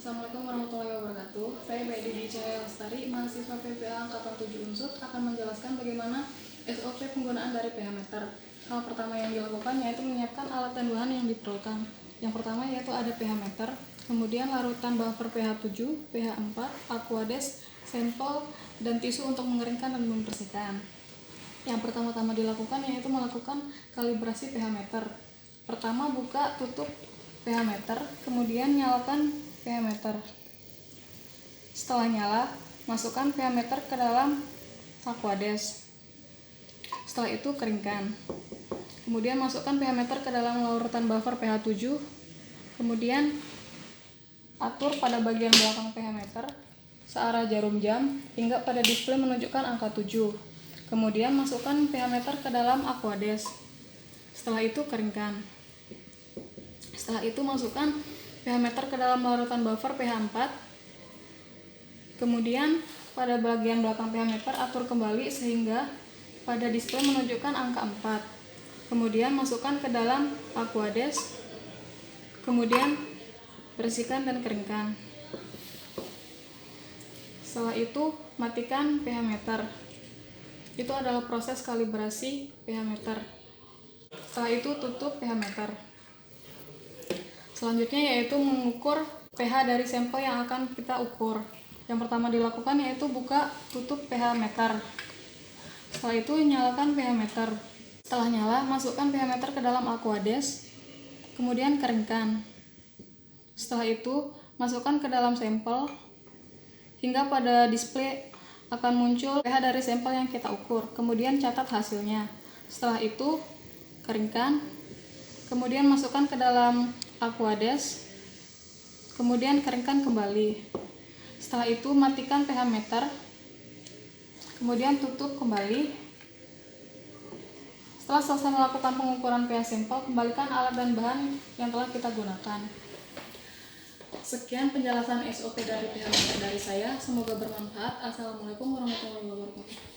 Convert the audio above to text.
Assalamualaikum warahmatullahi wabarakatuh. Saya Baidi Cahaya Lestari, mahasiswa PPA Angkatan 7 Unsut, akan menjelaskan bagaimana SOP penggunaan dari pH meter. Hal pertama yang dilakukan yaitu menyiapkan alat dan bahan yang diperlukan. Yang pertama yaitu ada pH meter, kemudian larutan buffer pH 7, pH 4, aquades, sampel, dan tisu untuk mengeringkan dan membersihkan. Yang pertama-tama dilakukan yaitu melakukan kalibrasi pH meter. Pertama, buka tutup pH meter, kemudian nyalakan pH meter. Setelah nyala, masukkan pH meter ke dalam aquades. Setelah itu keringkan. Kemudian masukkan pH meter ke dalam larutan buffer pH 7. Kemudian atur pada bagian belakang pH meter searah jarum jam hingga pada display menunjukkan angka 7. Kemudian masukkan pH meter ke dalam aquades. Setelah itu keringkan. Setelah itu masukkan pH meter ke dalam larutan buffer pH 4. Kemudian pada bagian belakang pH meter atur kembali sehingga pada display menunjukkan angka 4. Kemudian masukkan ke dalam aquades. Kemudian bersihkan dan keringkan. Setelah itu matikan pH meter. Itu adalah proses kalibrasi pH meter. Setelah itu tutup pH meter. Selanjutnya yaitu mengukur pH dari sampel yang akan kita ukur. Yang pertama dilakukan yaitu buka tutup pH meter. Setelah itu nyalakan pH meter. Setelah nyala, masukkan pH meter ke dalam aquades. Kemudian keringkan. Setelah itu masukkan ke dalam sampel hingga pada display akan muncul pH dari sampel yang kita ukur. Kemudian catat hasilnya. Setelah itu keringkan. Kemudian masukkan ke dalam aquades. Kemudian keringkan kembali. Setelah itu matikan pH meter. Kemudian tutup kembali. Setelah selesai melakukan pengukuran pH sampel, kembalikan alat dan bahan yang telah kita gunakan. Sekian penjelasan SOP dari pH meter dari saya. Semoga bermanfaat. Assalamualaikum warahmatullahi wabarakatuh.